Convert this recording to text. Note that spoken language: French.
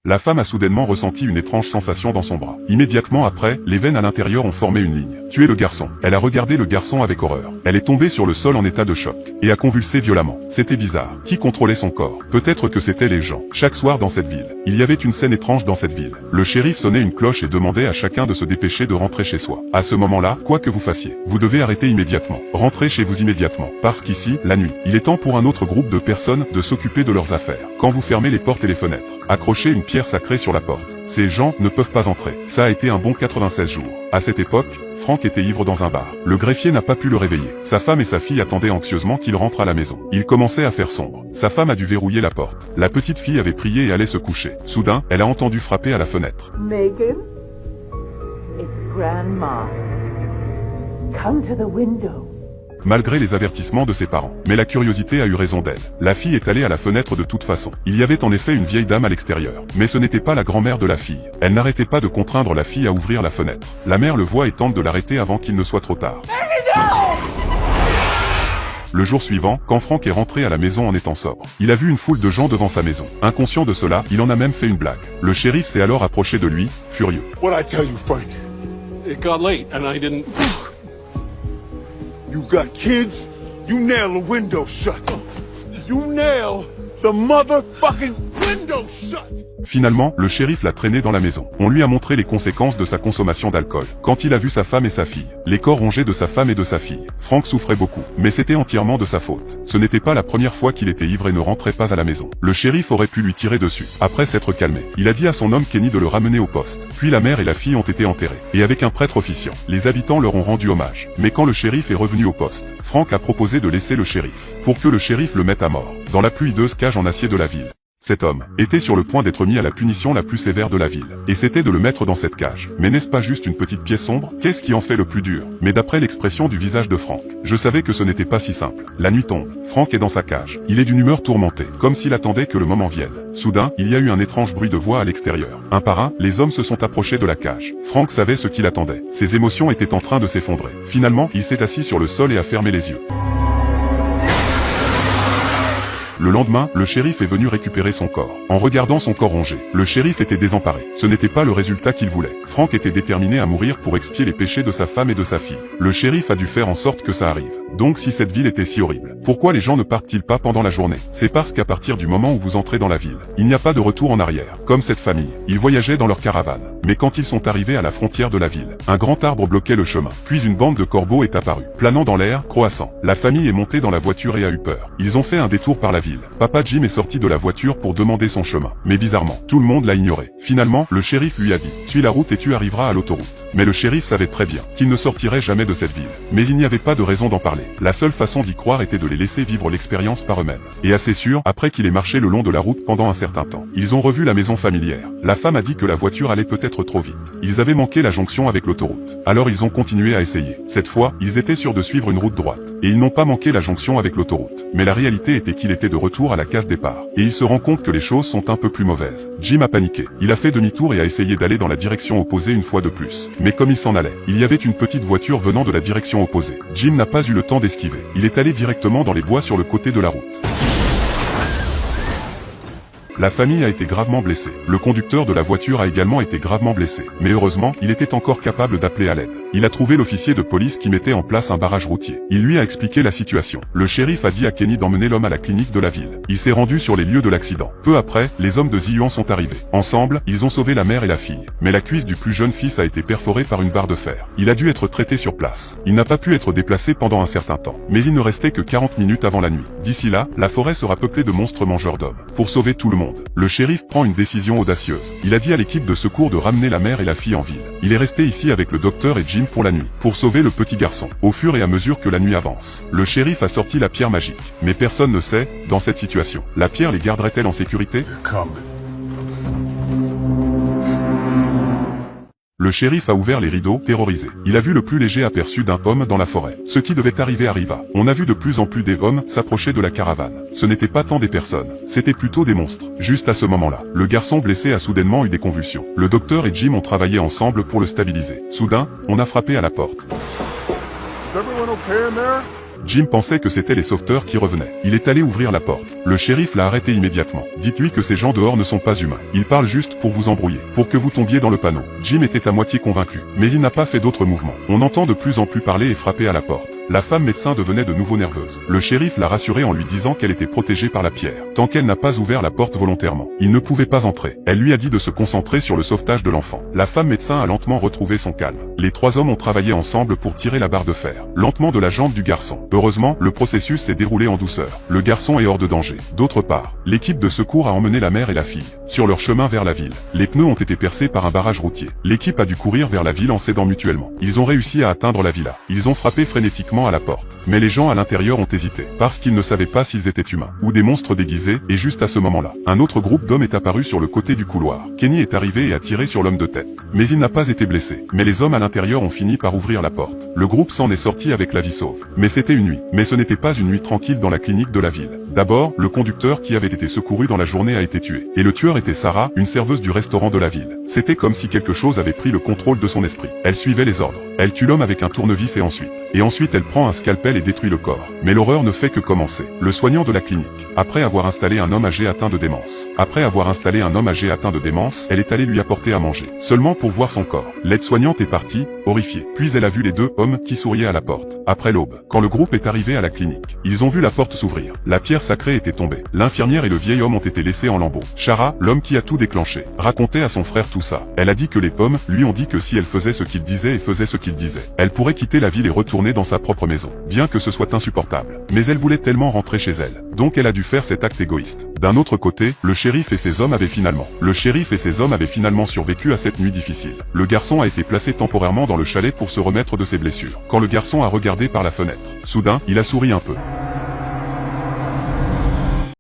La femme a soudainement ressenti une étrange sensation dans son bras. Immédiatement après, les veines à l'intérieur ont formé une ligne. Tu es le garçon. Elle a regardé le garçon avec horreur. Elle est tombée sur le sol en état de choc, et a convulsé violemment. C'était bizarre. Qui contrôlait son corps? Peut-être que c'était les gens. Chaque soir dans cette ville, il y avait une scène étrange dans cette ville. Le shérif sonnait une cloche et demandait à chacun de se dépêcher de rentrer chez soi. À ce moment-là, quoi que vous fassiez, vous devez arrêter immédiatement. Rentrez chez vous immédiatement. Parce qu'ici, la nuit, il est temps pour un autre groupe de personnes de s'occuper de leurs affaires. Quand vous fermez les portes et les fenêtres, accrochez une pierre sacrée sur la porte. Ces gens ne peuvent pas entrer. Ça a été un bon 96 jours. À cette époque, Frank était ivre dans un bar. Le greffier n'a pas pu le réveiller. Sa femme et sa fille attendaient anxieusement qu'il rentre à la maison. Il commençait à faire sombre. Sa femme a dû verrouiller la porte. La petite fille avait prié et allait se coucher. Soudain, elle a entendu frapper à la fenêtre. Megan, it's Grandma. Come to the window. Malgré les avertissements de ses parents. Mais la curiosité a eu raison d'elle. La fille est allée à la fenêtre de toute façon. Il y avait en effet une vieille dame à l'extérieur. Mais ce n'était pas la grand-mère de la fille. Elle n'arrêtait pas de contraindre la fille à ouvrir la fenêtre. La mère le voit et tente de l'arrêter avant qu'il ne soit trop tard. Le jour suivant, quand Frank est rentré à la maison en étant sobre, il a vu une foule de gens devant sa maison. Inconscient de cela, il en a même fait une blague. Le shérif s'est alors approché de lui, furieux. What'd I tell you, Frank? It got late and I didn't... You got kids? You nail the window shut. You nail the motherfucking window shut. Finalement, le shérif l'a traîné dans la maison. On lui a montré les conséquences de sa consommation d'alcool. Quand il a vu sa femme et sa fille, les corps rongés de sa femme et de sa fille, Frank souffrait beaucoup. Mais c'était entièrement de sa faute. Ce n'était pas la première fois qu'il était ivre et ne rentrait pas à la maison. Le shérif aurait pu lui tirer dessus. Après s'être calmé, il a dit à son homme Kenny de le ramener au poste. Puis la mère et la fille ont été enterrées. Et avec un prêtre officiant, les habitants leur ont rendu hommage. Mais quand le shérif est revenu au poste, Frank a proposé de laisser le shérif, pour que le shérif le mette à mort, dans la plus hideuse cage en acier de la ville. Cet homme était sur le point d'être mis à la punition la plus sévère de la ville. Et c'était de le mettre dans cette cage. Mais n'est-ce pas juste une petite pièce sombre? Qu'est-ce qui en fait le plus dur? Mais d'après l'expression du visage de Frank, je savais que ce n'était pas si simple. La nuit tombe. Frank est dans sa cage. Il est d'une humeur tourmentée, comme s'il attendait que le moment vienne. Soudain, il y a eu un étrange bruit de voix à l'extérieur. Un par un, les hommes se sont approchés de la cage. Frank savait ce qu'il attendait. Ses émotions étaient en train de s'effondrer. Finalement, il s'est assis sur le sol et a fermé les yeux. Le lendemain, le shérif est venu récupérer son corps. En regardant son corps rongé, le shérif était désemparé. Ce n'était pas le résultat qu'il voulait. Frank était déterminé à mourir pour expier les péchés de sa femme et de sa fille. Le shérif a dû faire en sorte que ça arrive. Donc si cette ville était si horrible, pourquoi les gens ne partent-ils pas pendant la journée? C'est parce qu'à partir du moment où vous entrez dans la ville, il n'y a pas de retour en arrière. Comme cette famille, ils voyageaient dans leur caravane. Mais quand ils sont arrivés à la frontière de la ville, un grand arbre bloquait le chemin. Puis une bande de corbeaux est apparue, planant dans l'air, croissant. La famille est montée dans la voiture et a eu peur. Ils ont fait un détour par la ville. Papa Jim est sorti de la voiture pour demander son chemin. Mais bizarrement, tout le monde l'a ignoré. Finalement, le shérif lui a dit « Suis la route et tu arriveras à l'autoroute ». Mais le shérif savait très bien qu'il ne sortirait jamais de cette ville. Mais il n'y avait pas de raison d'en parler. La seule façon d'y croire était de les laisser vivre l'expérience par eux-mêmes. Et assez sûr, après qu'il ait marché le long de la route pendant un certain temps, ils ont revu la maison familière. La femme a dit que la voiture allait peut-être trop vite. Ils avaient manqué la jonction avec l'autoroute. Alors ils ont continué à essayer. Cette fois, ils étaient sûrs de suivre une route droite. Et ils n'ont pas manqué la jonction avec l'autoroute. Mais la réalité était qu'il était de retour à la case départ. Et il se rend compte que les choses sont un peu plus mauvaises. Jim a paniqué. Il a fait demi-tour et a essayé d'aller dans la direction opposée une fois de plus. Mais comme il s'en allait, il y avait une petite voiture venant de la direction opposée. Jim n'a pas eu le temps d'esquiver. Il est allé directement dans les bois sur le côté de la route. La famille a été gravement blessée. Le conducteur de la voiture a également été gravement blessé. Mais heureusement, il était encore capable d'appeler à l'aide. Il a trouvé l'officier de police qui mettait en place un barrage routier. Il lui a expliqué la situation. Le shérif a dit à Kenny d'emmener l'homme à la clinique de la ville. Il s'est rendu sur les lieux de l'accident. Peu après, les hommes de Zion sont arrivés. Ensemble, ils ont sauvé la mère et la fille. Mais la cuisse du plus jeune fils a été perforée par une barre de fer. Il a dû être traité sur place. Il n'a pas pu être déplacé pendant un certain temps. Mais il ne restait que 40 minutes avant la nuit. D'ici là, la forêt sera peuplée de monstres mangeurs d'hommes. Pour sauver tout le monde, le shérif prend une décision audacieuse. Il a dit à l'équipe de secours de ramener la mère et la fille en ville. Il est resté ici avec le docteur et Jim pour la nuit, pour sauver le petit garçon. Au fur et à mesure que la nuit avance, le shérif a sorti la pierre magique. Mais personne ne sait, dans cette situation, la pierre les garderait-elle en sécurité? Le shérif a ouvert les rideaux, terrorisé. Il a vu le plus léger aperçu d'un homme dans la forêt. Ce qui devait arriver arriva. On a vu de plus en plus des hommes s'approcher de la caravane. Ce n'était pas tant des personnes, c'était plutôt des monstres. Juste à ce moment-là, le garçon blessé a soudainement eu des convulsions. Le docteur et Jim ont travaillé ensemble pour le stabiliser. Soudain, on a frappé à la porte. Jim pensait que c'était les sauveteurs qui revenaient. Il est allé ouvrir la porte. Le shérif l'a arrêté immédiatement. Dites-lui que ces gens dehors ne sont pas humains. Ils parlent juste pour vous embrouiller, pour que vous tombiez dans le panneau. Jim était à moitié convaincu, mais il n'a pas fait d'autres mouvements. On entend de plus en plus parler et frapper à la porte. La femme médecin devenait de nouveau nerveuse. Le shérif l'a rassurée en lui disant qu'elle était protégée par la pierre, tant qu'elle n'a pas ouvert la porte volontairement. Il ne pouvait pas entrer. Elle lui a dit de se concentrer sur le sauvetage de l'enfant. La femme médecin a lentement retrouvé son calme. Les trois hommes ont travaillé ensemble pour tirer la barre de fer, lentement de la jambe du garçon. Heureusement, le processus s'est déroulé en douceur. Le garçon est hors de danger. D'autre part, l'équipe de secours a emmené la mère et la fille sur leur chemin vers la ville. Les pneus ont été percés par un barrage routier. L'équipe a dû courir vers la ville en s'aidant mutuellement. Ils ont réussi à atteindre la villa. Ils ont frappé frénétiquement à la porte. Mais les gens à l'intérieur ont hésité, parce qu'ils ne savaient pas s'ils étaient humains, ou des monstres déguisés, et juste à ce moment-là, un autre groupe d'hommes est apparu sur le côté du couloir. Kenny est arrivé et a tiré sur l'homme de tête. Mais il n'a pas été blessé. Mais les hommes à l'intérieur ont fini par ouvrir la porte. Le groupe s'en est sorti avec la vie sauve. Mais c'était une nuit. Mais ce n'était pas une nuit tranquille dans la clinique de la ville. D'abord, le conducteur qui avait été secouru dans la journée a été tué. Et le tueur était Sarah, une serveuse du restaurant de la ville. C'était comme si quelque chose avait pris le contrôle de son esprit. Elle suivait les ordres. Elle tue l'homme avec un tournevis et ensuite elle prend un scalpel et détruit le corps. Mais l'horreur ne fait que commencer. Le soignant de la clinique, après avoir installé un homme âgé atteint de démence. Elle est allée lui apporter à manger, seulement pour voir son corps. L'aide-soignante est partie, horrifiée. Puis elle a vu les deux hommes qui souriaient à la porte. Après l'aube, quand le groupe est arrivé à la clinique, ils ont vu la porte s'ouvrir. La pierre sacrée était tombée. L'infirmière et le vieil homme ont été laissés en lambeaux. Shara, l'homme qui a tout déclenché, racontait à son frère tout ça. Elle a dit que les pommes lui ont dit que si elle faisait ce qu'il disait et faisait ce qu'il disait, elle pourrait quitter la ville et retourner dans sa propre maison. Bien que ce soit insupportable. Mais elle voulait tellement rentrer chez elle. Donc elle a dû faire cet acte égoïste. D'un autre côté, le shérif et ses hommes avaient finalement survécu à cette nuit difficile. Le garçon a été placé temporairement dans le chalet pour se remettre de ses blessures. Quand le garçon a regardé par la fenêtre, soudain, il a souri un peu.